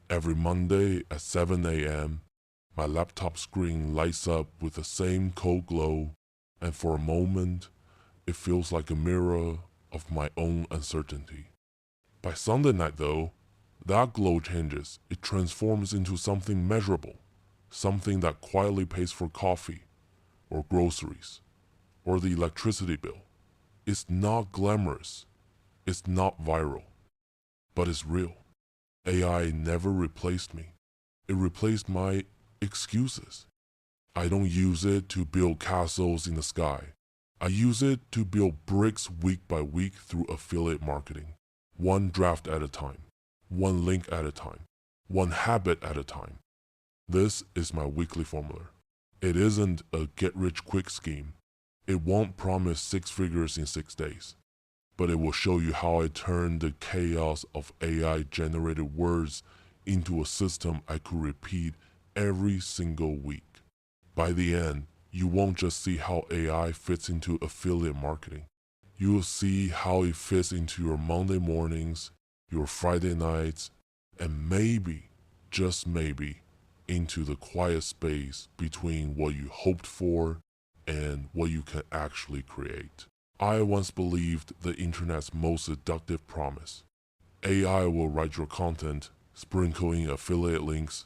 Every Monday at 7 a.m., my laptop screen lights up with the same cold glow, and for a moment, it feels like a mirror of my own uncertainty. By Sunday night, though, that glow changes. It transforms into something measurable, something that quietly pays for coffee, or groceries, or the electricity bill. It's not glamorous, it's not viral, but it's real. AI never replaced me. It replaced my excuses. I don't use it to build castles in the sky. I use it to build bricks week by week through affiliate marketing, one draft at a time, one link at a time, one habit at a time. This is my weekly formula. It isn't a get-rich-quick scheme. It won't promise 6 figures in 6 days, but it will show you how I turned the chaos of AI-generated words into a system I could repeat every single week. By the end, you won't just see how AI fits into affiliate marketing. You will see how it fits into your Monday mornings, your Friday nights, and maybe, just maybe, into the quiet space between what you hoped for and what you can actually create. I once believed the internet's most seductive promise. AI will write your content, sprinkle in affiliate links,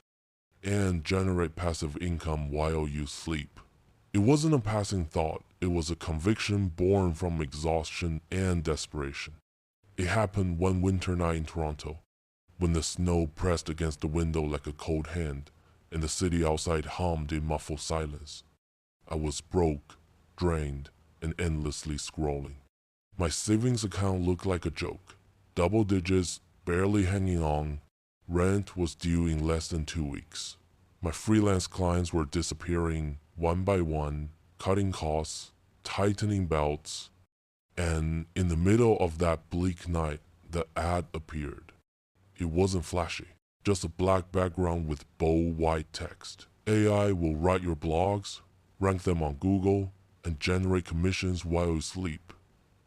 and generate passive income while you sleep. It wasn't a passing thought, it was a conviction born from exhaustion and desperation. It happened one winter night in Toronto, when the snow pressed against the window like a cold hand, and the city outside hummed in muffled silence. I was broke, drained, and endlessly scrolling. My savings account looked like a joke. Double digits, barely hanging on. Rent was due in less than 2 weeks. My freelance clients were disappearing one by one, cutting costs, tightening belts, and in the middle of that bleak night, the ad appeared. It wasn't flashy, just a black background with bold white text. AI will write your blogs, rank them on Google, and generate commissions while you sleep.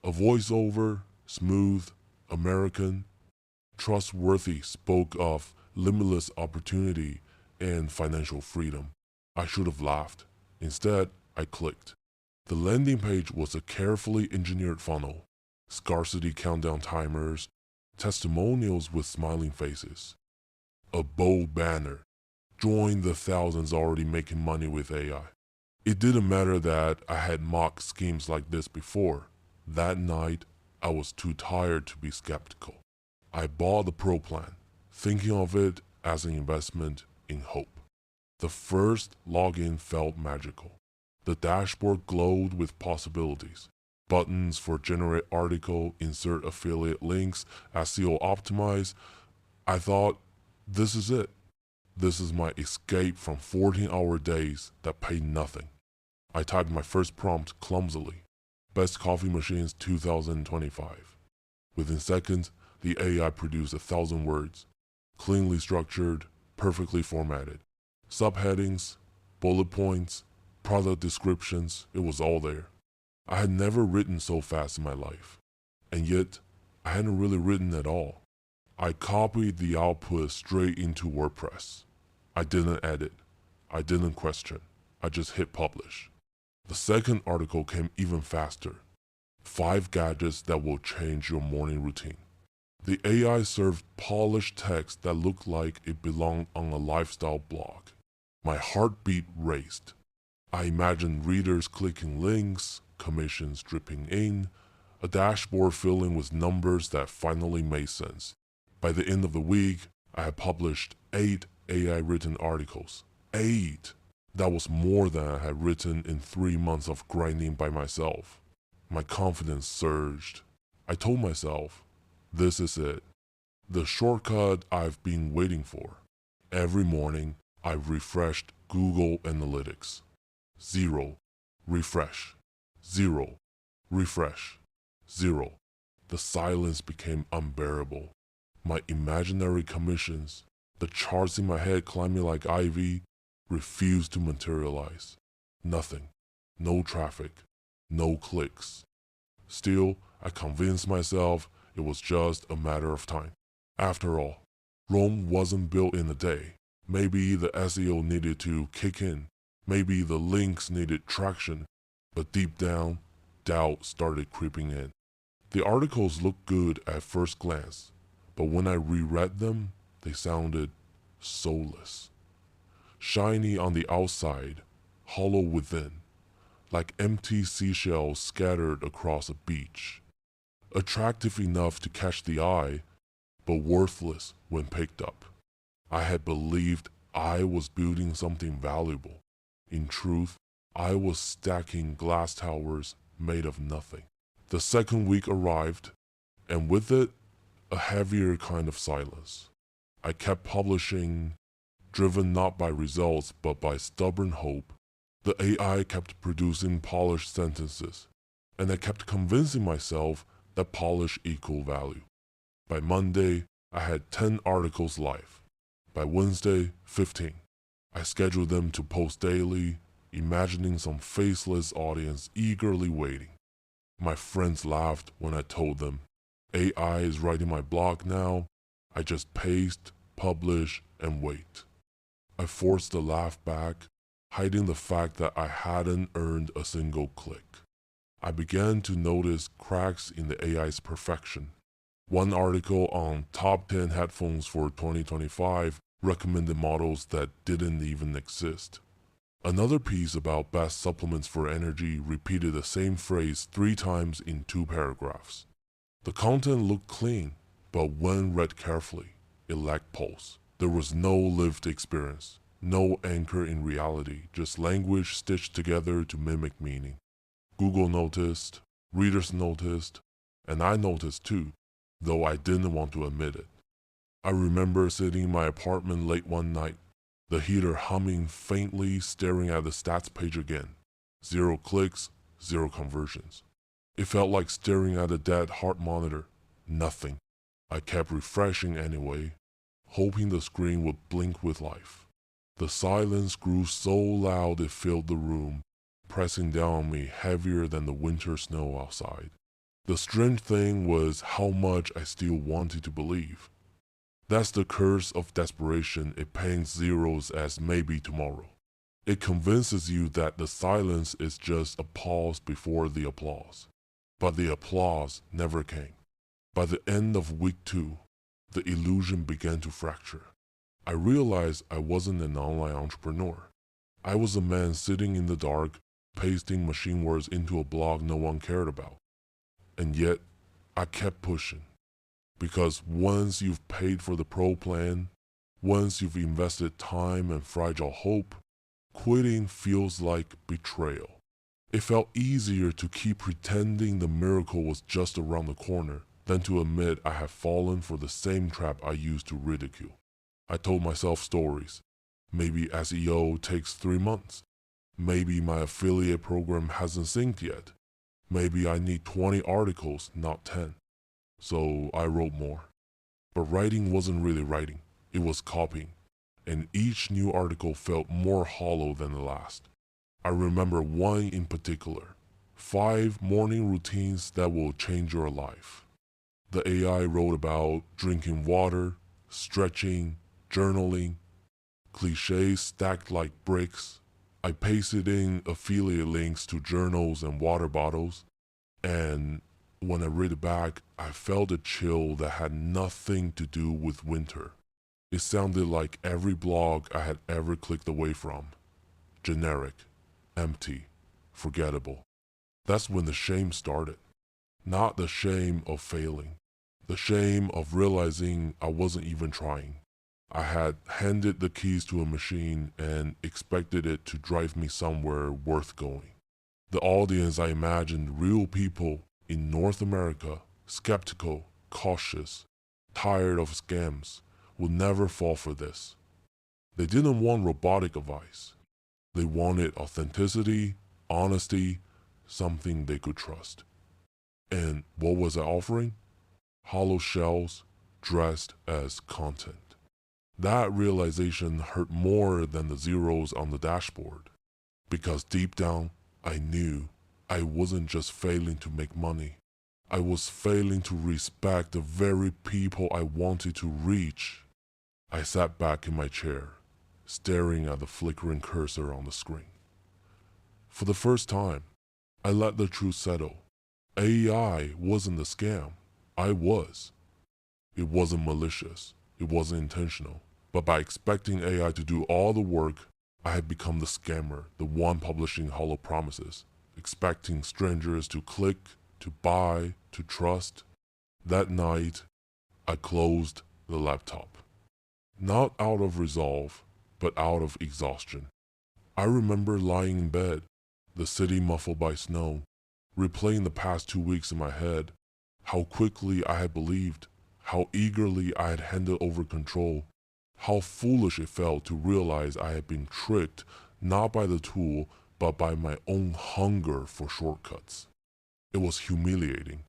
A voiceover, smooth, American, trustworthy, spoke of limitless opportunity and financial freedom. I should have laughed. Instead, I clicked. The landing page was a carefully engineered funnel, scarcity countdown timers, testimonials with smiling faces. A bold banner. Join the thousands already making money with AI. It didn't matter that I had mocked schemes like this before. That night, I was too tired to be skeptical. I bought the Pro plan, thinking of it as an investment in hope. The first login felt magical. The dashboard glowed with possibilities. Buttons for generate article, insert affiliate links, SEO optimize. I thought, this is it. This is my escape from 14-hour days that pay nothing. I typed my first prompt clumsily. Best coffee machines 2025. Within seconds, the AI produced 1,000 words, cleanly structured, perfectly formatted. Subheadings, bullet points, product descriptions, it was all there. I had never written so fast in my life, and yet I hadn't really written at all. I copied the output straight into WordPress. I didn't edit. I didn't question. I just hit publish. The second article came even faster. 5 gadgets that will change your morning routine. The AI served polished text that looked like it belonged on a lifestyle blog. My heartbeat raced. I imagined readers clicking links, commissions dripping in, a dashboard filling with numbers that finally made sense. By the end of the week, I had published 8 AI-written articles. 8! That was more than I had written in 3 months of grinding by myself. My confidence surged. I told myself, this is it. The shortcut I've been waiting for. Every morning, I refreshed Google Analytics. 0. Refresh. 0. Refresh. 0. The silence became unbearable. My imaginary commissions, the charts in my head climbing like ivy, refused to materialize. Nothing. No traffic. No clicks. Still, I convinced myself it was just a matter of time. After all, Rome wasn't built in a day. Maybe the SEO needed to kick in. Maybe the links needed traction. But deep down, doubt started creeping in. The articles looked good at first glance, but when I reread them, they sounded soulless. Shiny on the outside, hollow within, like empty seashells scattered across a beach. Attractive enough to catch the eye, but worthless when picked up. I had believed I was building something valuable. In truth, I was stacking glass towers made of nothing. The second week arrived, and with it, a heavier kind of silence. I kept publishing, driven not by results but by stubborn hope. The AI kept producing polished sentences, and I kept convincing myself that polish equal value. By Monday, I had 10 articles live. By Wednesday, 15. I scheduled them to post daily, imagining some faceless audience eagerly waiting. My friends laughed when I told them, AI is writing my blog now. I just paste, publish, and wait. I forced a laugh back, hiding the fact that I hadn't earned a single click. I began to notice cracks in the AI's perfection. One article on top 10 headphones for 2025 recommended models that didn't even exist. Another piece about best supplements for energy repeated the same phrase 3 times in 2 paragraphs. The content looked clean, but when read carefully, it lacked pulse. There was no lived experience, no anchor in reality, just language stitched together to mimic meaning. Google noticed, readers noticed, and I noticed too, though I didn't want to admit it. I remember sitting in my apartment late one night, the heater humming faintly, staring at the stats page again. 0 clicks, 0 conversions. It felt like staring at a dead heart monitor. Nothing. I kept refreshing anyway, hoping the screen would blink with life. The silence grew so loud it filled the room, pressing down on me heavier than the winter snow outside. The strange thing was how much I still wanted to believe. That's the curse of desperation. It paints zeros as maybe tomorrow. It convinces you that the silence is just a pause before the applause. But the applause never came. By the end of week 2, the illusion began to fracture. I realized I wasn't an online entrepreneur. I was a man sitting in the dark, pasting machine words into a blog no one cared about. And yet, I kept pushing. Because once you've paid for the pro plan, once you've invested time and fragile hope, quitting feels like betrayal. It felt easier to keep pretending the miracle was just around the corner than to admit I had fallen for the same trap I used to ridicule. I told myself stories. Maybe SEO takes 3 months. Maybe my affiliate program hasn't synced yet. Maybe I need 20 articles, not 10. So I wrote more. But writing wasn't really writing, it was copying. And each new article felt more hollow than the last. I remember one in particular, 5 morning routines that will change your life. The AI wrote about drinking water, stretching, journaling, cliches stacked like bricks. I pasted in affiliate links to journals and water bottles, and when I read it back, I felt a chill that had nothing to do with winter. It sounded like every blog I had ever clicked away from. Generic, empty, forgettable. That's when the shame started. Not the shame of failing. The shame of realizing I wasn't even trying. I had handed the keys to a machine and expected it to drive me somewhere worth going. The audience I imagined, real people in North America, skeptical, cautious, tired of scams, would never fall for this. They didn't want robotic advice. They wanted authenticity, honesty, something they could trust. And what was I offering? Hollow shells dressed as content. That realization hurt more than the zeros on the dashboard. Because deep down, I knew I wasn't just failing to make money. I was failing to respect the very people I wanted to reach. I sat back in my chair, staring at the flickering cursor on the screen. For the first time, I let the truth settle. AI wasn't a scam. I was. It wasn't malicious. It wasn't intentional. But by expecting AI to do all the work, I had become the scammer, the one publishing hollow promises, expecting strangers to click, to buy, to trust. That night, I closed the laptop. Not out of resolve, but out of exhaustion. I remember lying in bed, the city muffled by snow, replaying the past 2 weeks in my head, how quickly I had believed, how eagerly I had handed over control, how foolish it felt to realize I had been tricked not by the tool, but by my own hunger for shortcuts. It was humiliating,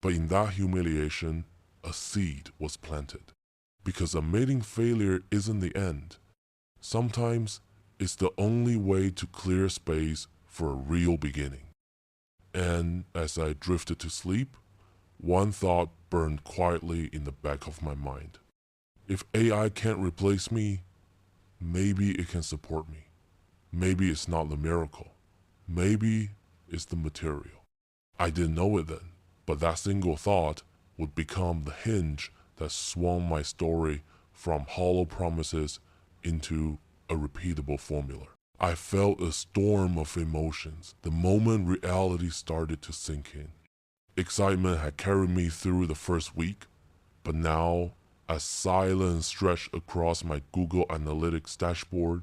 but in that humiliation, a seed was planted. Because admitting failure isn't the end. Sometimes it's the only way to clear space for a real beginning. And as I drifted to sleep, one thought burned quietly in the back of my mind. If AI can't replace me, maybe it can support me. Maybe it's not the miracle. Maybe it's the material. I didn't know it then, but that single thought would become the hinge that swung my story from hollow promises into a repeatable formula. I felt a storm of emotions the moment reality started to sink in. Excitement had carried me through the first week, but now, as silence stretched across my Google Analytics dashboard,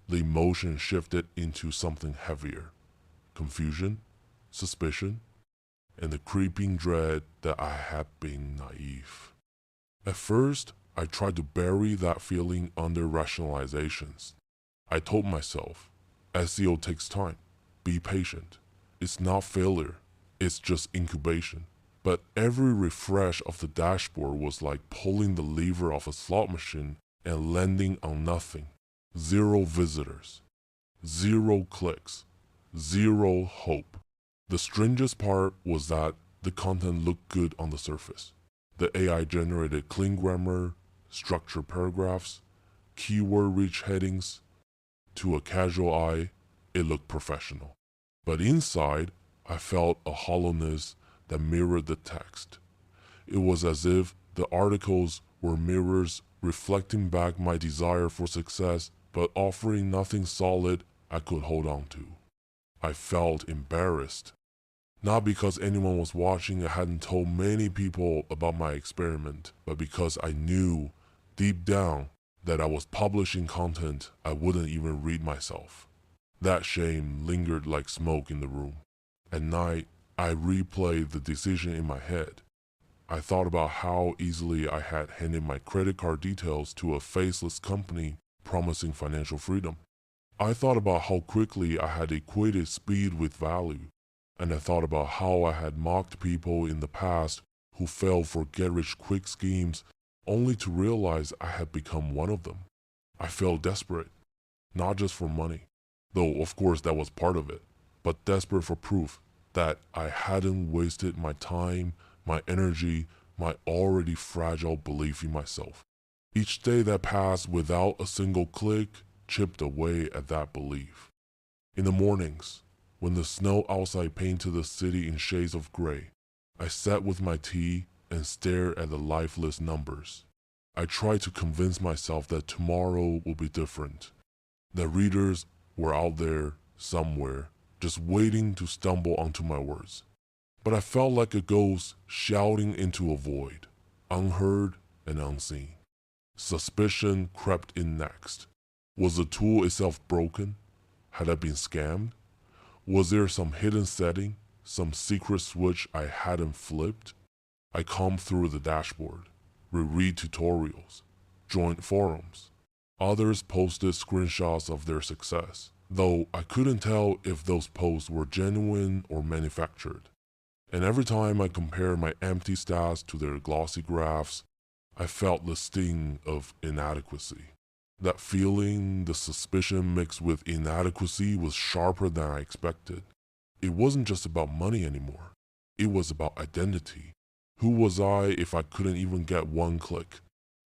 the emotion shifted into something heavier. Confusion, suspicion, and the creeping dread that I had been naive. At first, I tried to bury that feeling under rationalizations. I told myself, SEO takes time. Be patient. It's not failure. It's just incubation. But every refresh of the dashboard was like pulling the lever of a slot machine and landing on nothing. 0 visitors. 0 clicks. 0 hope. The strangest part was that the content looked good on the surface. The AI generated clean grammar, structured paragraphs, keyword-rich headings. To a casual eye, it looked professional. But inside, I felt a hollowness that mirrored the text. It was as if the articles were mirrors reflecting back my desire for success, but offering nothing solid I could hold on to. I felt embarrassed. Not because anyone was watching. I hadn't told many people about my experiment, but because I knew deep down that I was publishing content I wouldn't even read myself. That shame lingered like smoke in the room. At night, I replayed the decision in my head. I thought about how easily I had handed my credit card details to a faceless company promising financial freedom. I thought about how quickly I had equated speed with value. And I thought about how I had mocked people in the past who fell for get-rich-quick schemes only to realize I had become one of them. I felt desperate, not just for money, though of course that was part of it, but desperate for proof that I hadn't wasted my time, my energy, my already fragile belief in myself. Each day that passed without a single click chipped away at that belief. In the mornings, when the snow outside painted the city in shades of gray, I sat with my tea and stared at the lifeless numbers. I tried to convince myself that tomorrow would be different, that readers were out there somewhere, just waiting to stumble onto my words. But I felt like a ghost shouting into a void, unheard and unseen. Suspicion crept in next. Was the tool itself broken? Had I been scammed? Was there some hidden setting, some secret switch I hadn't flipped? I combed through the dashboard, reread tutorials, joined forums. Others posted screenshots of their success, though I couldn't tell if those posts were genuine or manufactured. And every time I compared my empty stats to their glossy graphs, I felt the sting of inadequacy. That feeling, the suspicion mixed with inadequacy, was sharper than I expected. It wasn't just about money anymore. It was about identity. Who was I if I couldn't even get one click?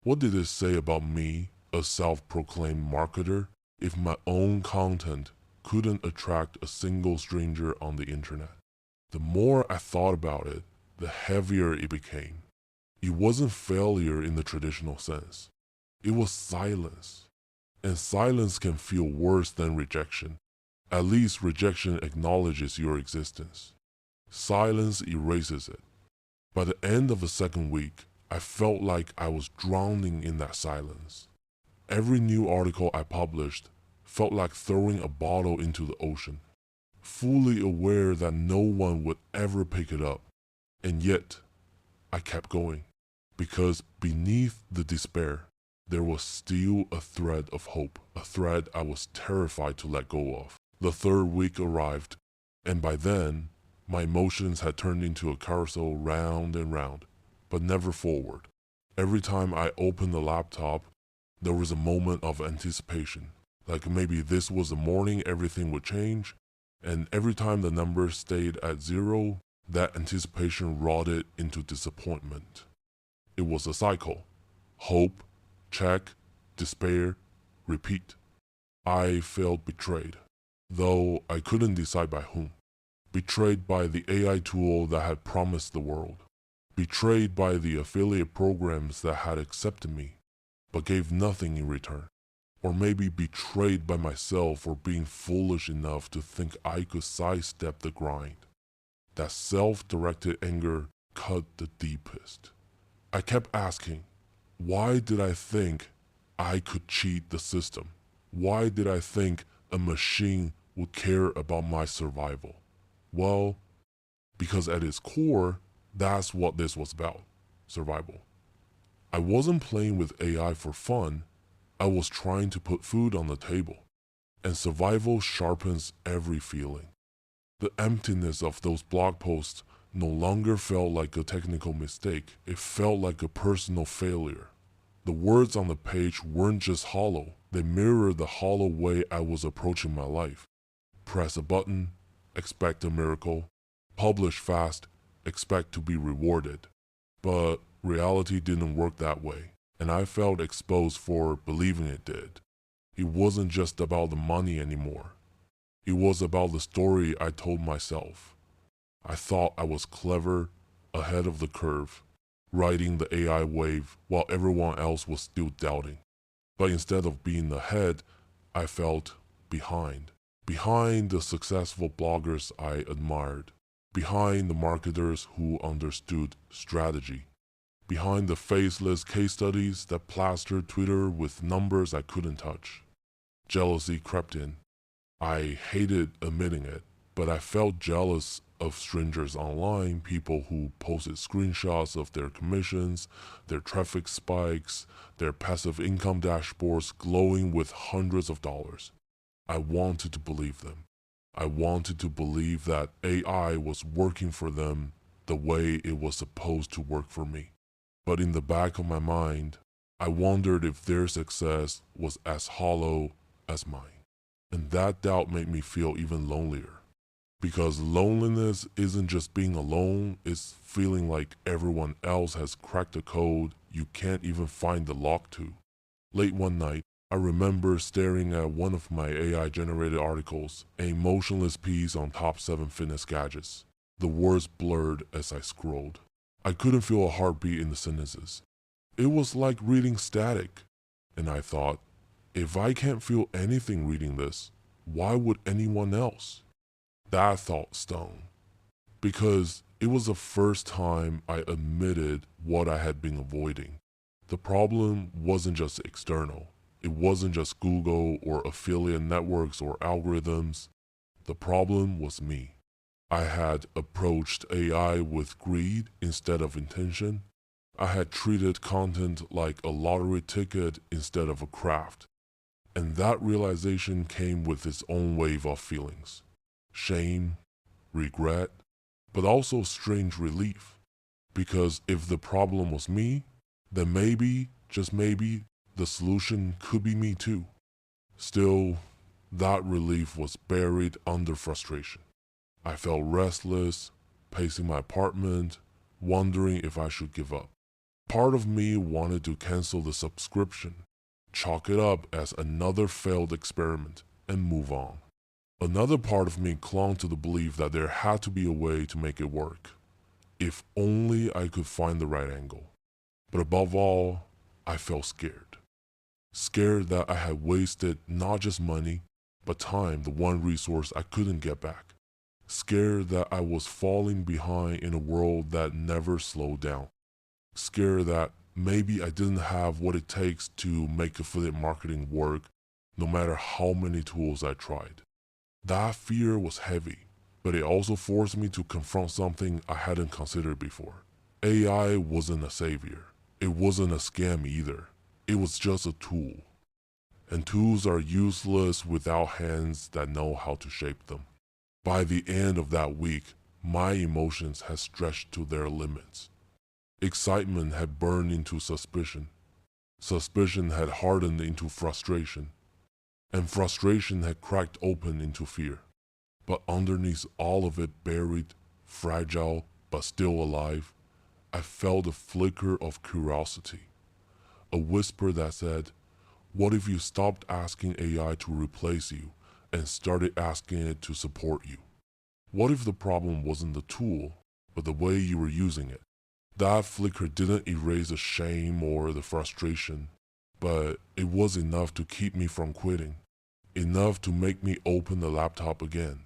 What did it say about me, a self-proclaimed marketer, if my own content couldn't attract a single stranger on the internet? The more I thought about it, the heavier it became. It wasn't failure in the traditional sense. It was silence. And silence can feel worse than rejection. At least rejection acknowledges your existence. Silence erases it. By the end of the second week, I felt like I was drowning in that silence. Every new article I published felt like throwing a bottle into the ocean, fully aware that no one would ever pick it up. And yet, I kept going, because beneath the despair, there was still a thread of hope, a thread I was terrified to let go of. The third week arrived, and by then, my emotions had turned into a carousel round and round, but never forward. Every time I opened the laptop, there was a moment of anticipation, like maybe this was the morning everything would change, and every time the number stayed at zero, that anticipation rotted into disappointment. It was a cycle. Hope, check, despair, repeat. I felt betrayed, though I couldn't decide by whom. Betrayed by the AI tool that had promised the world. Betrayed by the affiliate programs that had accepted me, but gave nothing in return. Or maybe betrayed by myself for being foolish enough to think I could sidestep the grind. That self-directed anger cut the deepest. I kept asking, why did I think I could cheat the system? Why did I think a machine would care about my survival? Well, because at its core, that's what this was about, survival. I wasn't playing with AI for fun, I was trying to put food on the table. And survival sharpens every feeling. The emptiness of those blog posts no longer felt like a technical mistake, it felt like a personal failure. The words on the page weren't just hollow, they mirrored the hollow way I was approaching my life. Press a button, expect a miracle. Publish fast, expect to be rewarded. But reality didn't work that way, and I felt exposed for believing it did. It wasn't just about the money anymore. It was about the story I told myself. I thought I was clever, ahead of the curve, riding the AI wave while everyone else was still doubting. But instead of being ahead, I felt behind. Behind the successful bloggers I admired. Behind the marketers who understood strategy. Behind the faceless case studies that plastered Twitter with numbers I couldn't touch. Jealousy crept in. I hated admitting it, but I felt jealous of strangers online, people who posted screenshots of their commissions, their traffic spikes, their passive income dashboards glowing with hundreds of dollars. I wanted to believe them. I wanted to believe that AI was working for them the way it was supposed to work for me. But in the back of my mind, I wondered if their success was as hollow as mine. And that doubt made me feel even lonelier. Because loneliness isn't just being alone, it's feeling like everyone else has cracked a code you can't even find the lock to. Late one night, I remember staring at one of my AI-generated articles, a motionless piece on top 7 fitness gadgets. The words blurred as I scrolled. I couldn't feel a heartbeat in the sentences. It was like reading static. And I thought, if I can't feel anything reading this, why would anyone else? That thought stung. Because it was the first time I admitted what I had been avoiding. The problem wasn't just external. It wasn't just Google or affiliate networks or algorithms. The problem was me. I had approached AI with greed instead of intention. I had treated content like a lottery ticket instead of a craft. And that realization came with its own wave of feelings. Shame, regret, but also strange relief. Because if the problem was me, then maybe, just maybe, the solution could be me too. Still, that relief was buried under frustration. I felt restless, pacing my apartment, wondering if I should give up. Part of me wanted to cancel the subscription, chalk it up as another failed experiment, and move on. Another part of me clung to the belief that there had to be a way to make it work, if only I could find the right angle. But above all, I felt scared. Scared that I had wasted not just money, but time, the one resource I couldn't get back. Scared that I was falling behind in a world that never slowed down. Scared that maybe I didn't have what it takes to make affiliate marketing work, no matter how many tools I tried. That fear was heavy, but it also forced me to confront something I hadn't considered before. AI wasn't a savior. It wasn't a scam either. It was just a tool. And tools are useless without hands that know how to shape them. By the end of that week, my emotions had stretched to their limits. Excitement had burned into suspicion. Suspicion had hardened into frustration. And frustration had cracked open into fear. But underneath all of it, buried, fragile, but still alive, I felt a flicker of curiosity. A whisper that said, what if you stopped asking AI to replace you and started asking it to support you? What if the problem wasn't the tool, but the way you were using it? That flicker didn't erase the shame or the frustration, but it was enough to keep me from quitting. Enough to make me open the laptop again.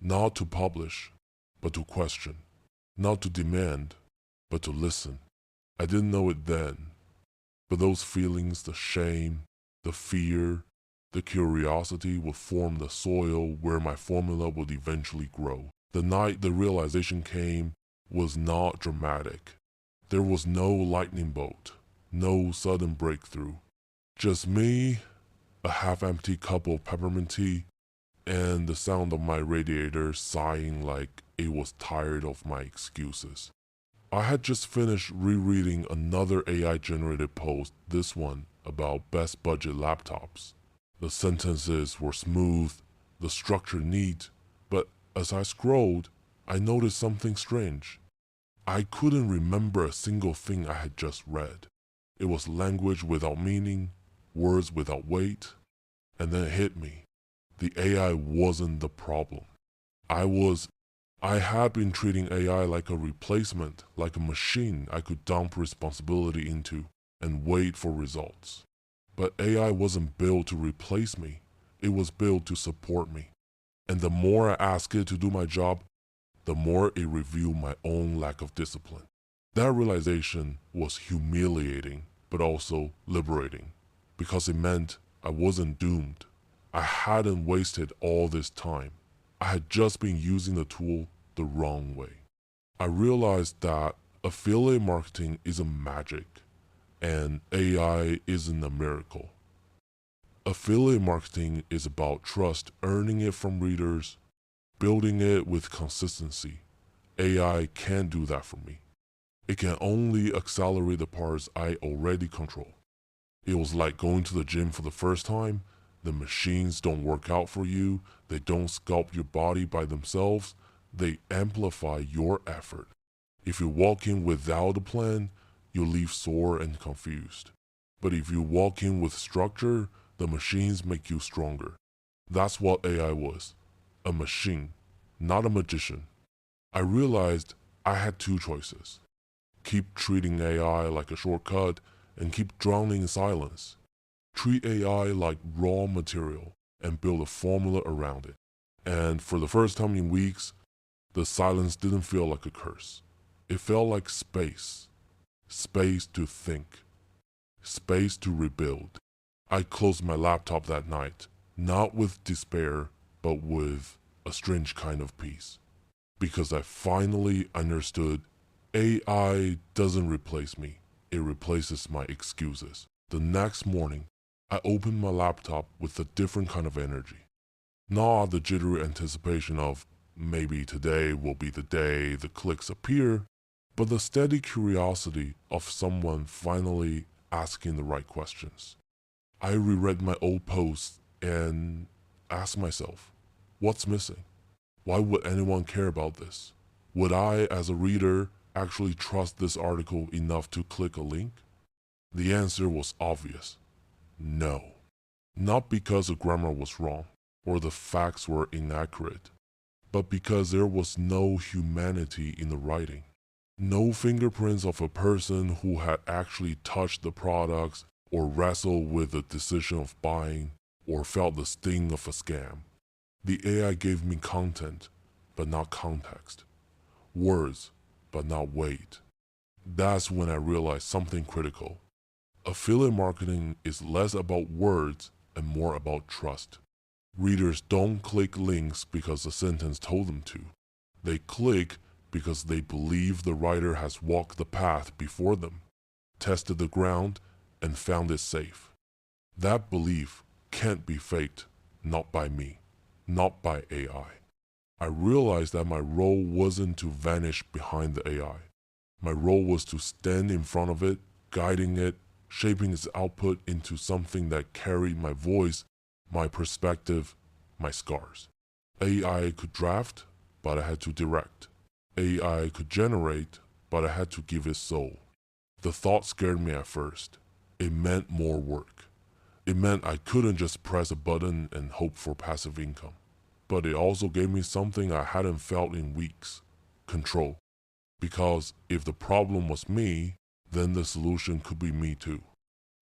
Not to publish, but to question. Not to demand, but to listen. I didn't know it then, but those feelings, the shame, the fear, the curiosity would form the soil where my formula would eventually grow. The night the realization came was not dramatic. There was no lightning bolt, no sudden breakthrough. Just me, a half-empty cup of peppermint tea, and the sound of my radiator sighing like it was tired of my excuses. I had just finished rereading another AI-generated post, this one about best budget laptops. The sentences were smooth, the structure neat, but as I scrolled, I noticed something strange. I couldn't remember a single thing I had just read. It was language without meaning, words without weight, and then it hit me. The AI wasn't the problem. I had been treating AI like a replacement, like a machine I could dump responsibility into and wait for results. But AI wasn't built to replace me. It was built to support me. And the more I asked it to do my job, the more it revealed my own lack of discipline. That realization was humiliating, but also liberating, because it meant I wasn't doomed. I hadn't wasted all this time. I had just been using the tool the wrong way. I realized that affiliate marketing isn't magic, and AI isn't a miracle. Affiliate marketing is about trust, earning it from readers, building it with consistency. AI can't do that for me. It can only accelerate the parts I already control. It was like going to the gym for the first time. The machines don't work out for you. They don't sculpt your body by themselves. They amplify your effort. If you walk in without a plan, you leave sore and confused. But if you walk in with structure, the machines make you stronger. That's what AI was. A machine, not a magician. I realized I had two choices. Keep treating AI like a shortcut and keep drowning in silence. Treat AI like raw material and build a formula around it. And for the first time in weeks, the silence didn't feel like a curse. It felt like space. Space to think. Space to rebuild. I closed my laptop that night, not with despair, but with a strange kind of peace. Because I finally understood AI doesn't replace me. It replaces my excuses. The next morning, I opened my laptop with a different kind of energy. Not the jittery anticipation of maybe today will be the day the clicks appear, but the steady curiosity of someone finally asking the right questions. I reread my old posts and asked myself, what's missing? Why would anyone care about this? Would I, as a reader, actually trust this article enough to click a link? The answer was obvious. No. Not because the grammar was wrong or the facts were inaccurate, but because there was no humanity in the writing. No fingerprints of a person who had actually touched the products or wrestled with the decision of buying or felt the sting of a scam. The AI gave me content, but not context. Words, but not weight. That's when I realized something critical. Affiliate marketing is less about words and more about trust. Readers don't click links because the sentence told them to. They click because they believe the writer has walked the path before them, tested the ground, and found it safe. That belief can't be faked, not by me, not by AI. I realized that my role wasn't to vanish behind the AI. My role was to stand in front of it, guiding it, shaping its output into something that carried my voice, my perspective, my scars. AI could draft, but I had to direct. AI could generate, but I had to give it soul. The thought scared me at first. It meant more work. It meant I couldn't just press a button and hope for passive income. But it also gave me something I hadn't felt in weeks: control. Because if the problem was me, then the solution could be me too.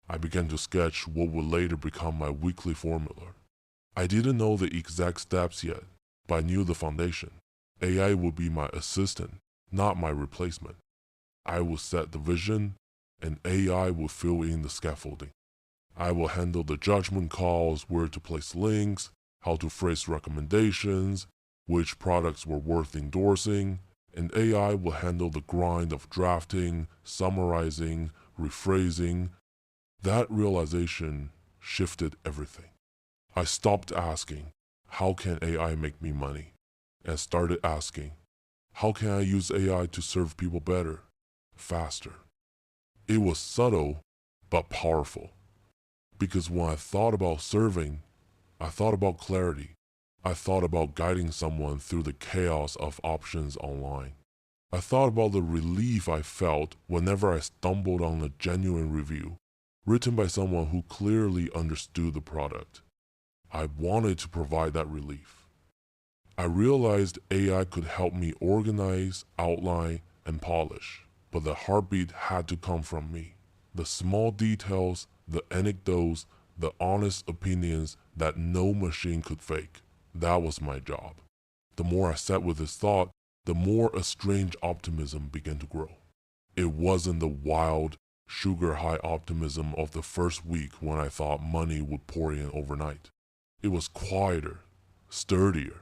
I began to sketch what would later become my weekly formula. I didn't know the exact steps yet, but I knew the foundation. AI would be my assistant, not my replacement. I would set the vision, and AI would fill in the scaffolding. I will handle the judgment calls, where to place links, how to phrase recommendations, which products were worth endorsing, and AI will handle the grind of drafting, summarizing, rephrasing. That realization shifted everything. I stopped asking, how can AI make me money? And started asking, how can I use AI to serve people better, faster? It was subtle, but powerful. Because when I thought about serving, I thought about clarity. I thought about guiding someone through the chaos of options online. I thought about the relief I felt whenever I stumbled on a genuine review, written by someone who clearly understood the product. I wanted to provide that relief. I realized AI could help me organize, outline, and polish, but the heartbeat had to come from me. The small details, the anecdotes, the honest opinions that no machine could fake. That was my job. The more I sat with this thought, the more a strange optimism began to grow. It wasn't the wild, sugar-high optimism of the first week when I thought money would pour in overnight. It was quieter, sturdier.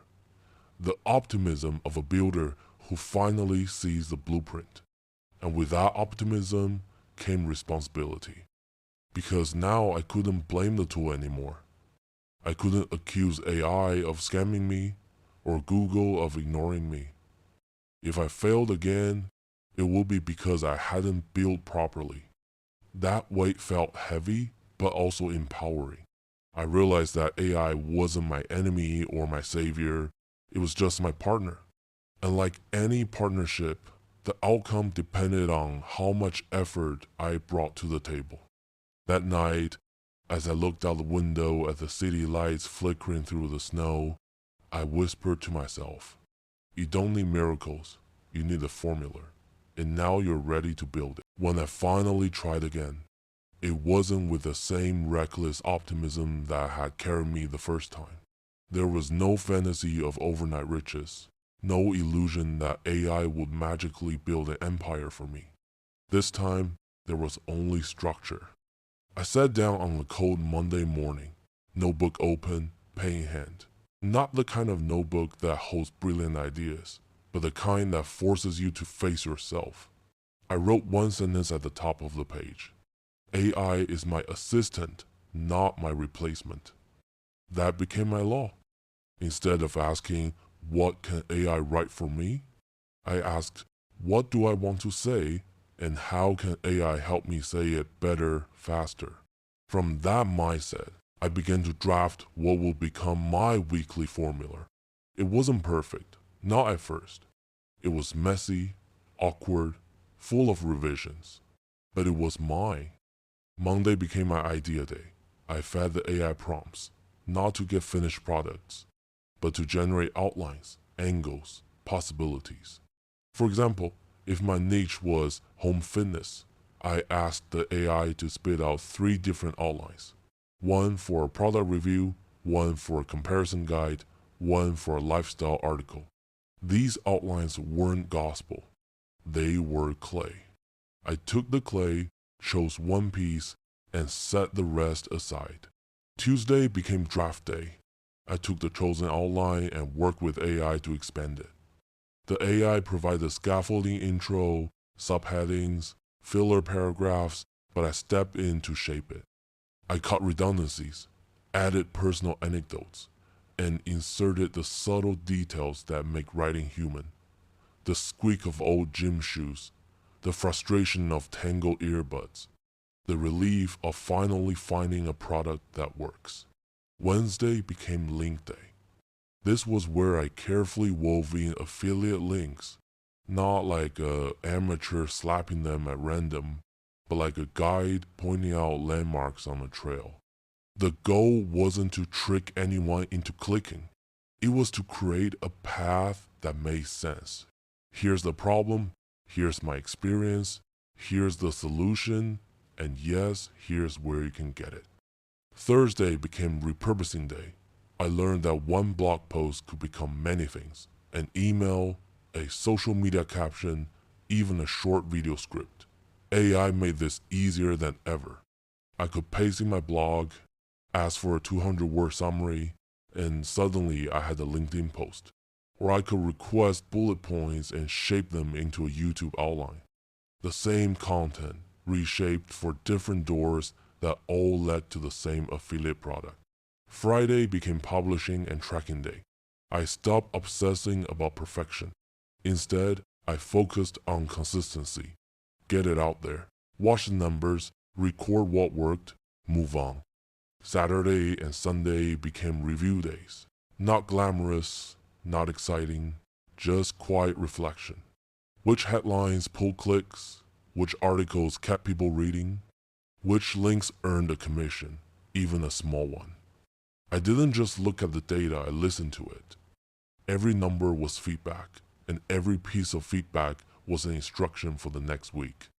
The optimism of a builder who finally sees the blueprint. And with that optimism came responsibility. Because now I couldn't blame the tool anymore. I couldn't accuse AI of scamming me or Google of ignoring me. If I failed again, it would be because I hadn't built properly. That weight felt heavy, but also empowering. I realized that AI wasn't my enemy or my savior. It was just my partner. And like any partnership, the outcome depended on how much effort I brought to the table. That night, as I looked out the window at the city lights flickering through the snow, I whispered to myself, you don't need miracles, you need a formula. And now you're ready to build it. When I finally tried again, it wasn't with the same reckless optimism that had carried me the first time. There was no fantasy of overnight riches, no illusion that AI would magically build an empire for me. This time, there was only structure. I sat down on a cold Monday morning, notebook open, pen in hand. Not the kind of notebook that holds brilliant ideas, but the kind that forces you to face yourself. I wrote one sentence at the top of the page. AI is my assistant, not my replacement. That became my law. Instead of asking, what can AI write for me? I asked, what do I want to say, and how can AI help me say it better, faster? From that mindset, I began to draft what will become my weekly formula. It wasn't perfect, not at first. It was messy, awkward, full of revisions. But it was mine. Monday became my idea day. I fed the AI prompts, not to get finished products, but to generate outlines, angles, possibilities. For example, if my niche was home fitness, I asked the AI to spit out 3 different outlines. One for a product review, one for a comparison guide, one for a lifestyle article. These outlines weren't gospel. They were clay. I took the clay, chose one piece, and set the rest aside. Tuesday became draft day. I took the chosen outline and worked with AI to expand it. The AI provided scaffolding intro, subheadings, filler paragraphs, but I stepped in to shape it. I cut redundancies, added personal anecdotes, and inserted the subtle details that make writing human. The squeak of old gym shoes, the frustration of tangled earbuds, the relief of finally finding a product that works. Wednesday became link day. This was where I carefully wove in affiliate links, not like an amateur slapping them at random, but like a guide pointing out landmarks on a trail. The goal wasn't to trick anyone into clicking. It was to create a path that made sense. Here's the problem, here's my experience, here's the solution, and yes, here's where you can get it. Thursday became repurposing day. I learned that one blog post could become many things: an email, a social media caption, even a short video script. AI made this easier than ever. I could paste in my blog, ask for a 200-word summary, and suddenly I had a LinkedIn post. Or I could request bullet points and shape them into a YouTube outline. The same content, reshaped for different doors that all led to the same affiliate product. Friday became publishing and tracking day. I stopped obsessing about perfection. Instead, I focused on consistency. Get it out there, watch the numbers, record what worked, move on. Saturday and Sunday became review days. Not glamorous, not exciting, just quiet reflection. Which headlines pulled clicks? Which articles kept people reading? Which links earned a commission, even a small one? I didn't just look at the data, I listened to it. Every number was feedback, and every piece of feedback was an instruction for the next week.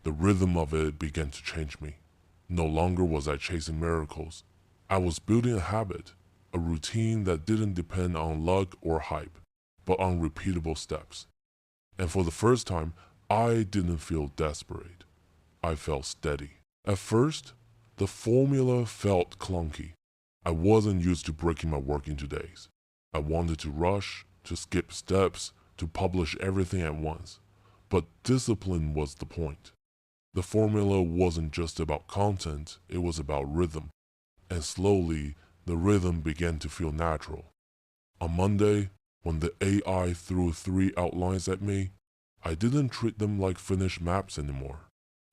The rhythm of it began to change me. No longer was I chasing miracles. I was building a habit, a routine that didn't depend on luck or hype, but on repeatable steps. And for the first time, I didn't feel desperate. I felt steady. At first, the formula felt clunky. I wasn't used to breaking my work into days. I wanted to rush, to skip steps, to publish everything at once. But discipline was the point. The formula wasn't just about content, it was about rhythm. And slowly, the rhythm began to feel natural. On Monday, when the AI threw 3 outlines at me, I didn't treat them like finished maps anymore.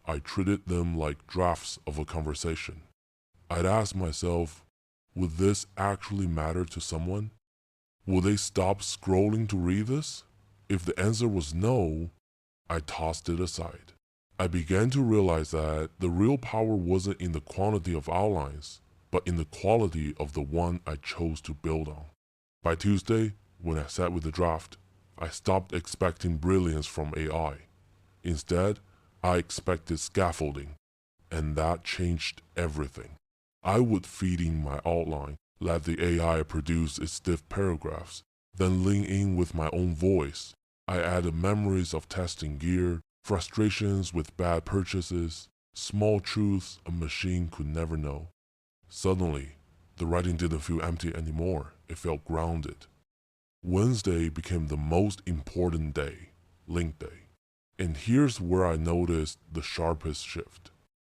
I treated them like drafts of a conversation. I'd ask myself, would this actually matter to someone? Will they stop scrolling to read this? If the answer was no, I tossed it aside. I began to realize that the real power wasn't in the quantity of outlines, but in the quality of the one I chose to build on. By Tuesday, when I sat with the draft, I stopped expecting brilliance from AI. Instead, I expected scaffolding, and that changed everything. I would feed in my outline, let the AI produce its stiff paragraphs, then lean in with my own voice. I added memories of testing gear, frustrations with bad purchases, small truths a machine could never know. Suddenly, the writing didn't feel empty anymore, it felt grounded. Wednesday became the most important day, link day. And here's where I noticed the sharpest shift.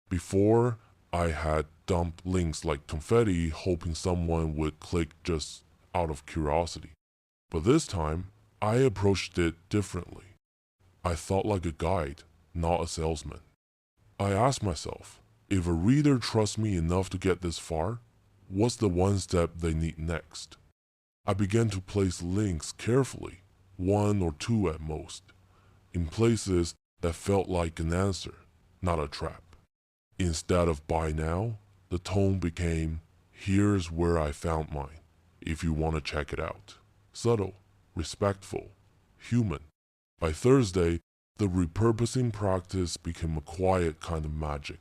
Before, I had dumped links like confetti hoping someone would click just out of curiosity. But this time, I approached it differently. I thought like a guide, not a salesman. I asked myself, if a reader trusts me enough to get this far, what's the one step they need next? I began to place links carefully, 1 or 2 at most. in places that felt like an answer, not a trap. Instead of buy now, the tone became, here's where I found mine, if you want to check it out. Subtle, respectful, human. By Thursday, the repurposing practice became a quiet kind of magic.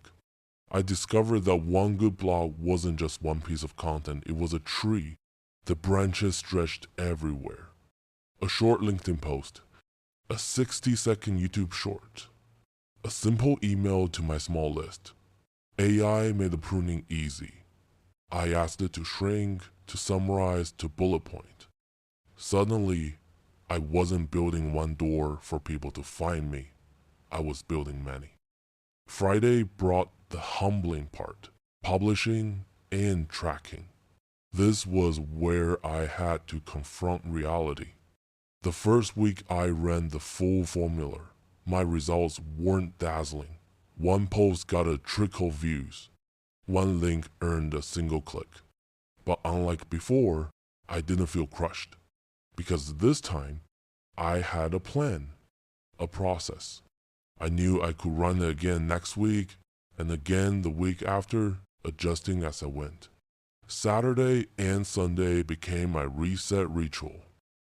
I discovered that one good blog wasn't just one piece of content, it was a tree. The branches stretched everywhere. A short LinkedIn post, a 60-second YouTube short, a simple email to my small list. AI made the pruning easy. I asked it to shrink, to summarize, to bullet point. Suddenly, I wasn't building one door for people to find me. I was building many. Friday brought the humbling part, publishing and tracking. This was where I had to confront reality. The first week I ran the full formula. My results weren't dazzling. One post got a trickle views. One link earned a single click. But unlike before, I didn't feel crushed. Because this time, I had a plan, a process. I knew I could run it again next week, and again the week after, adjusting as I went. Saturday and Sunday became my reset ritual.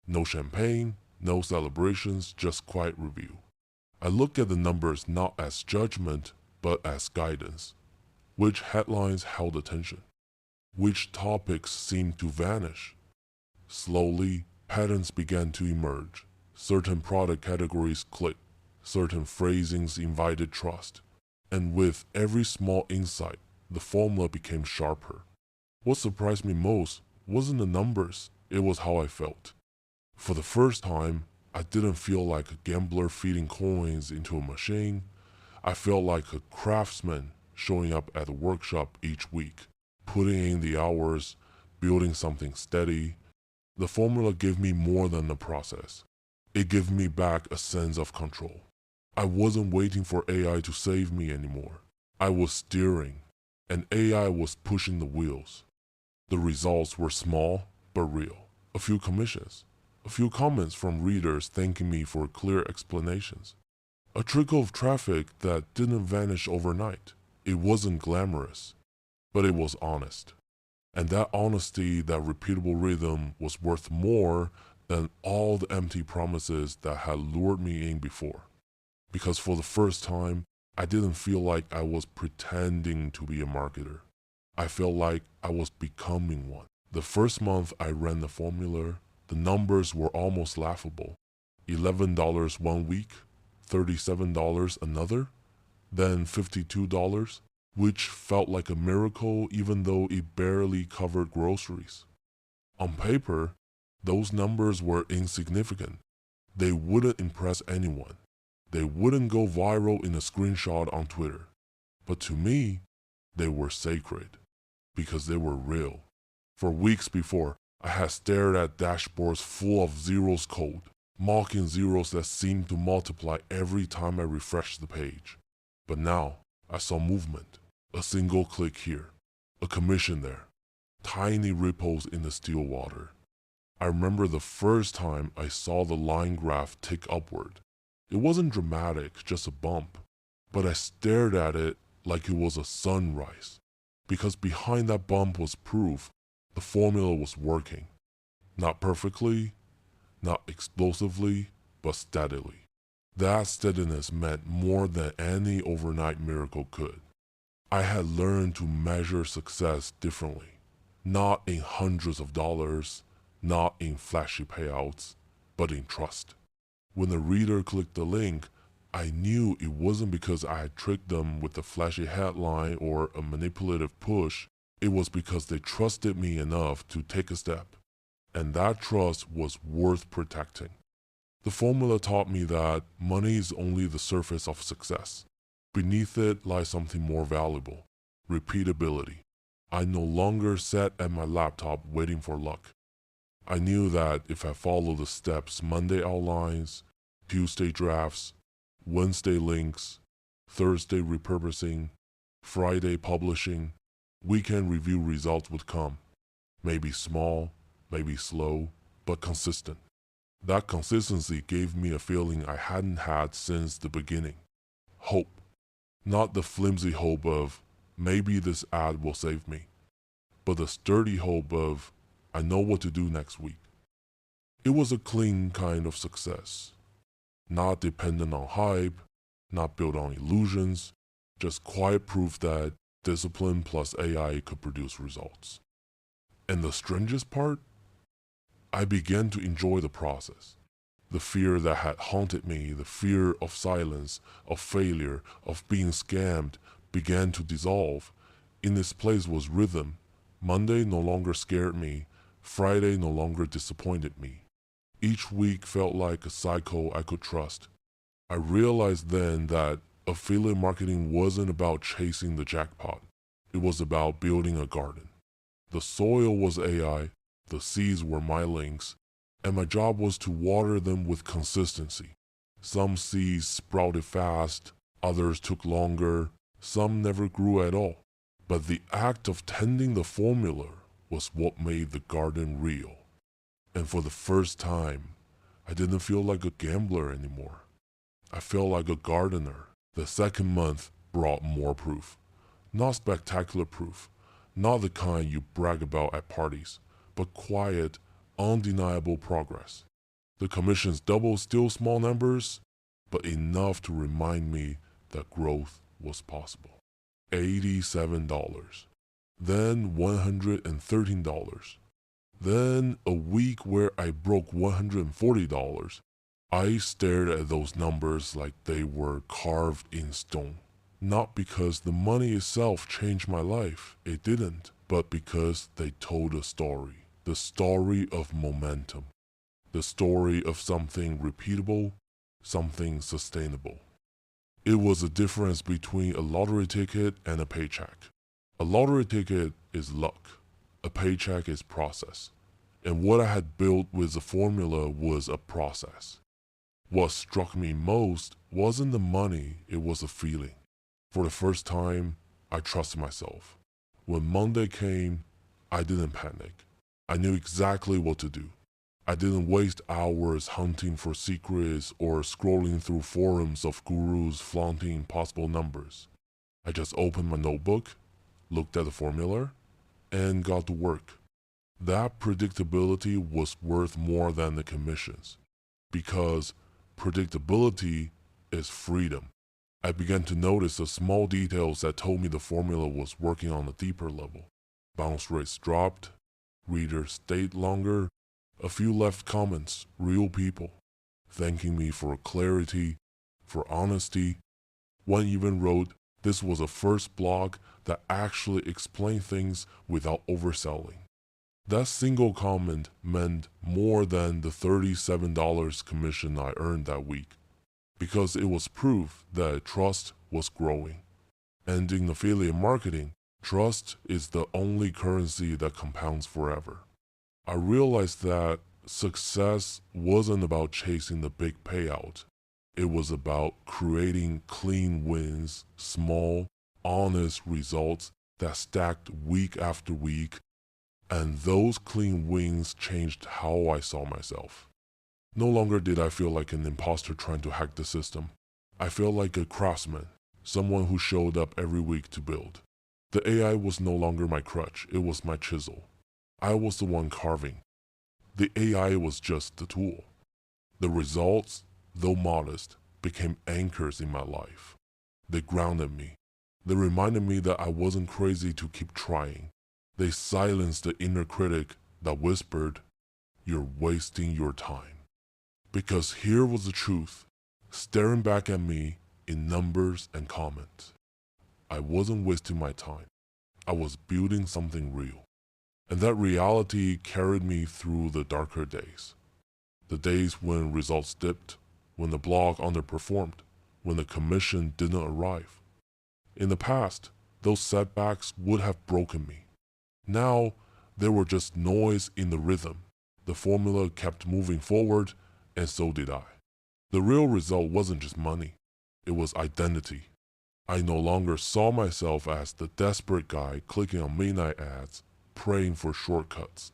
No champagne, no celebrations, just quiet review. I look at the numbers not as judgment, but as guidance. Which headlines held attention? Which topics seemed to vanish? Slowly, patterns began to emerge. Certain product categories clicked. Certain phrasings invited trust. And with every small insight, the formula became sharper. What surprised me most wasn't the numbers, it was how I felt. For the first time, I didn't feel like a gambler feeding coins into a machine. I felt like a craftsman showing up at a workshop each week, putting in the hours, building something steady. The formula gave me more than the process. It gave me back a sense of control. I wasn't waiting for AI to save me anymore. I was steering, and AI was pushing the wheels. The results were small but real. A few commissions, a few comments from readers thanking me for clear explanations. A trickle of traffic that didn't vanish overnight. It wasn't glamorous, but it was honest. And that honesty, that repeatable rhythm was worth more than all the empty promises that had lured me in before. Because for the first time, I didn't feel like I was pretending to be a marketer. I felt like I was becoming one. The first month I ran the formula, the numbers were almost laughable. $11 one week, $37 another, then $52, which felt like a miracle even though it barely covered groceries. On paper, those numbers were insignificant. They wouldn't impress anyone. They wouldn't go viral in a screenshot on Twitter. But to me, they were sacred, because they were real. For weeks before, I had stared at dashboards full of zeros code, mocking zeros that seemed to multiply every time I refreshed the page. But now, I saw movement. A single click here, a commission there, tiny ripples in the still water. I remember the first time I saw the line graph tick upward. It wasn't dramatic, just a bump, but I stared at it like it was a sunrise, because behind that bump was proof the formula was working. Not perfectly, not explosively, but steadily. That steadiness meant more than any overnight miracle could. I had learned to measure success differently, not in hundreds of dollars, not in flashy payouts, but in trust. When the reader clicked the link, I knew it wasn't because I had tricked them with a flashy headline or a manipulative push. It was because they trusted me enough to take a step, and that trust was worth protecting. The formula taught me that money is only the surface of success. Beneath it lies something more valuable, repeatability. I no longer sat at my laptop waiting for luck. I knew that if I followed the steps Monday outlines, Tuesday drafts, Wednesday links, Thursday repurposing, Friday publishing, weekend review results would come. Maybe small, maybe slow, but consistent. That consistency gave me a feeling I hadn't had since the beginning. Hope. Not the flimsy hope of, maybe this ad will save me, but the sturdy hope of, I know what to do next week. It was a clean kind of success. Not dependent on hype, not built on illusions, just quiet proof that discipline plus AI could produce results. And the strangest part? I began to enjoy the process. The fear that had haunted me, the fear of silence, of failure, of being scammed, began to dissolve. In its place was rhythm. Monday no longer scared me. Friday no longer disappointed me. Each week felt like a cycle I could trust. I realized then that affiliate marketing wasn't about chasing the jackpot. It was about building a garden. The soil was AI, the seeds were my links, and my job was to water them with consistency. Some seeds sprouted fast, others took longer, some never grew at all. But the act of tending the formula was what made the garden real. And for the first time, I didn't feel like a gambler anymore. I felt like a gardener. The second month brought more proof. Not spectacular proof, not the kind you brag about at parties, but quiet, undeniable progress. The commissions doubled, still small numbers, but enough to remind me that growth was possible. $87. Then $113. Then a week where I broke $140. I stared at those numbers like they were carved in stone. Not because the money itself changed my life, it didn't, but because they told a story. The story of momentum. The story of something repeatable, something sustainable. It was a difference between a lottery ticket and a paycheck. A lottery ticket is luck. A paycheck is process. And what I had built with the formula was a process. What struck me most wasn't the money, it was a feeling. For the first time, I trusted myself. When Monday came, I didn't panic. I knew exactly what to do. I didn't waste hours hunting for secrets or scrolling through forums of gurus flaunting impossible numbers. I just opened my notebook, looked at the formula, and got to work. That predictability was worth more than the commissions, because predictability is freedom. I began to notice the small details that told me the formula was working on a deeper level. Bounce rates dropped, readers stayed longer, a few left comments, real people, thanking me for clarity, for honesty. One even wrote, this was a first blog that actually explained things without overselling. That single comment meant more than the $37 commission I earned that week, because it was proof that trust was growing. And in affiliate marketing, trust is the only currency that compounds forever. I realized that success wasn't about chasing the big payout. It was about creating clean wins, small, honest results that stacked week after week, and those clean wins changed how I saw myself. No longer did I feel like an imposter trying to hack the system. I felt like a craftsman, someone who showed up every week to build. The AI was no longer my crutch, it was my chisel. I was the one carving. The AI was just the tool. The results, though modest, became anchors in my life. They grounded me. They reminded me that I wasn't crazy to keep trying. They silenced the inner critic that whispered, "You're wasting your time." Because here was the truth, staring back at me in numbers and comments. I wasn't wasting my time. I was building something real. And that reality carried me through the darker days. The days when results dipped, when the blog underperformed, when the commission didn't arrive. In the past, those setbacks would have broken me. Now, they were just noise in the rhythm. The formula kept moving forward, and so did I. The real result wasn't just money. It was identity. I no longer saw myself as the desperate guy clicking on midnight ads, praying for shortcuts.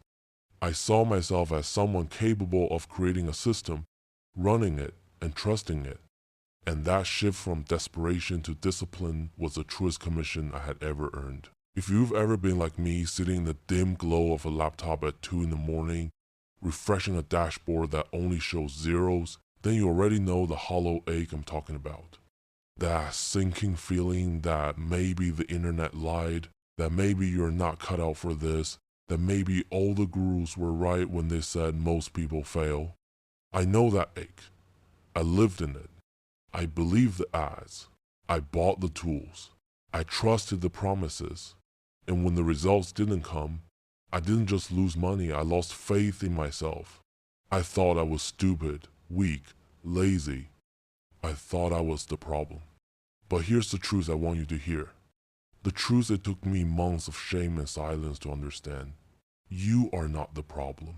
I saw myself as someone capable of creating a system, running it, and trusting it. And that shift from desperation to discipline was the truest commission I had ever earned. If you've ever been like me, sitting in the dim glow of a laptop at 2 in the morning, refreshing a dashboard that only shows zeros, then you already know the hollow ache I'm talking about. That sinking feeling that maybe the internet lied, that maybe you're not cut out for this, that maybe all the gurus were right when they said most people fail. I know that ache. I lived in it. I believed the ads. I bought the tools. I trusted the promises. And when the results didn't come, I didn't just lose money, I lost faith in myself. I thought I was stupid, weak, lazy. I thought I was the problem. But here's the truth I want you to hear. The truth it took me months of shame and silence to understand. You are not the problem.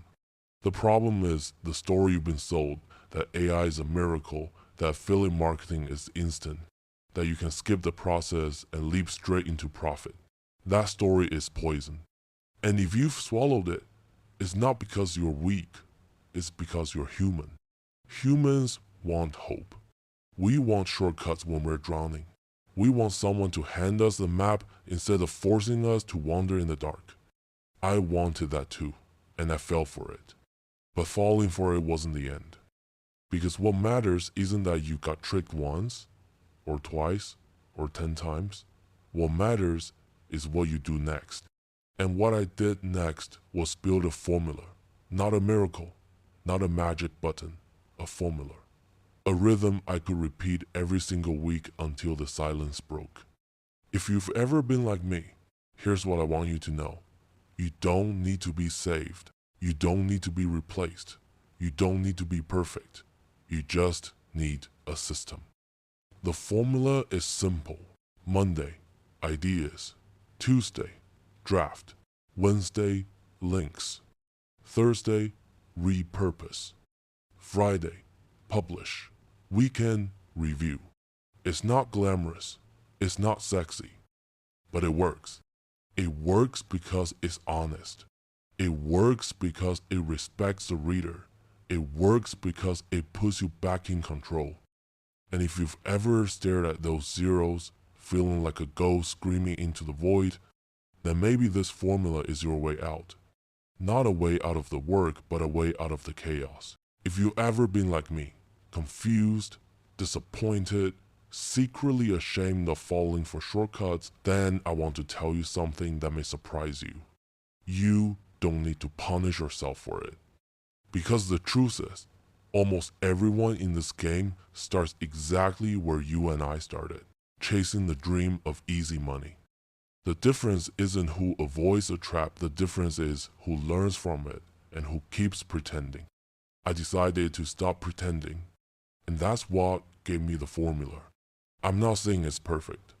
The problem is the story you've been sold, that AI is a miracle, that affiliate marketing is instant, that you can skip the process and leap straight into profit. That story is poison. And if you've swallowed it, it's not because you're weak, it's because you're human. Humans want hope. We want shortcuts when we're drowning. We want someone to hand us the map instead of forcing us to wander in the dark. I wanted that too, and I fell for it. But falling for it wasn't the end. Because what matters isn't that you got tricked once, or twice, or 10 times. What matters is what you do next. And what I did next was build a formula, not a miracle, not a magic button, a formula. A rhythm I could repeat every single week until the silence broke. If you've ever been like me, here's what I want you to know. You don't need to be saved. You don't need to be replaced. You don't need to be perfect. You just need a system. The formula is simple. Monday, ideas. Tuesday, draft. Wednesday, links. Thursday, repurpose. Friday, publish. Weekend, review. It's not glamorous. It's not sexy. But it works. It works because it's honest. It works because it respects the reader. It works because it puts you back in control. And if you've ever stared at those zeros, feeling like a ghost screaming into the void, then maybe this formula is your way out. Not a way out of the work, but a way out of the chaos. If you've ever been like me, confused, disappointed, secretly ashamed of falling for shortcuts, then I want to tell you something that may surprise you. You don't need to punish yourself for it. Because the truth is, almost everyone in this game starts exactly where you and I started, chasing the dream of easy money. The difference isn't who avoids the trap, the difference is who learns from it and who keeps pretending. I decided to stop pretending, and that's what gave me the formula. I'm not saying it's perfect.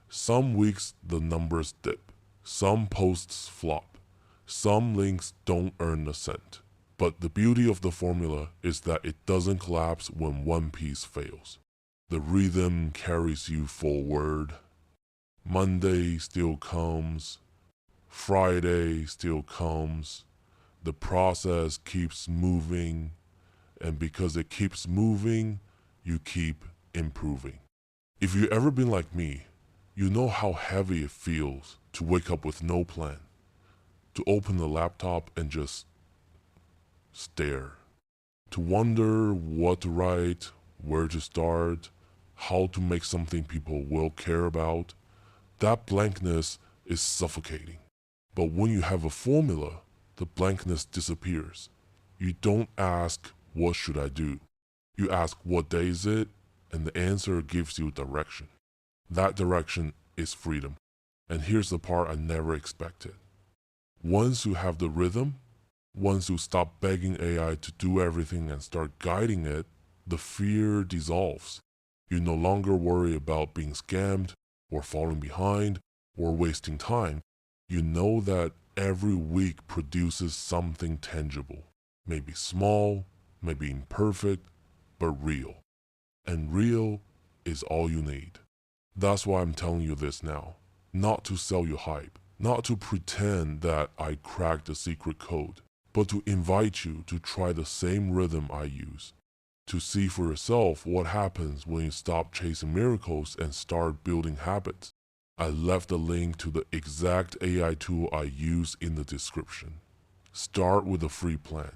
Some weeks the numbers dip, some posts flop, some links don't earn a cent. But the beauty of the formula is that it doesn't collapse when one piece fails. The rhythm carries you forward. Monday still comes. Friday still comes. The process keeps moving. And because it keeps moving, you keep improving. If you've ever been like me, you know how heavy it feels to wake up with no plan, to open the laptop and just stare, to wonder what to write, where to start, how to make something people will care about. That blankness is suffocating. But when you have a formula, the blankness disappears. You don't ask, what should I do? You ask, what day is it? And the answer gives you direction. That direction is freedom. And here's the part I never expected. Once you have the rhythm, once you stop begging AI to do everything and start guiding it, the fear dissolves. You no longer worry about being scammed or falling behind or wasting time. You know that every week produces something tangible. Maybe small, maybe imperfect, but real. And real is all you need. That's why I'm telling you this now. Not to sell you hype, not to pretend that I cracked the secret code, but to invite you to try the same rhythm I use, to see for yourself what happens when you stop chasing miracles and start building habits. I left a link to the exact AI tool I use in the description. Start with a free plan.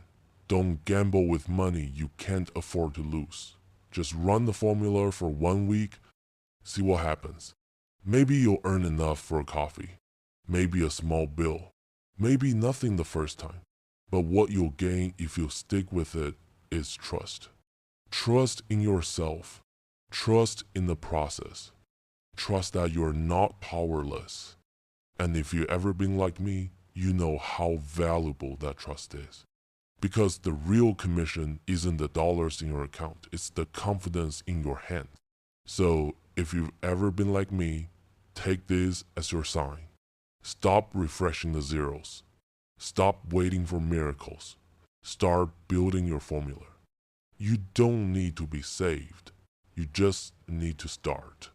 Don't gamble with money you can't afford to lose. Just run the formula for 1 week, see what happens. Maybe you'll earn enough for a coffee, maybe a small bill, maybe nothing the first time. But what you'll gain if you stick with it is trust. Trust in yourself. Trust in the process. Trust that you're not powerless. And if you've ever been like me, you know how valuable that trust is. Because the real commission isn't the dollars in your account, it's the confidence in your hand. So if you've ever been like me, take this as your sign. Stop refreshing the zeros. Stop waiting for miracles. Start building your formula. You don't need to be saved. You just need to start.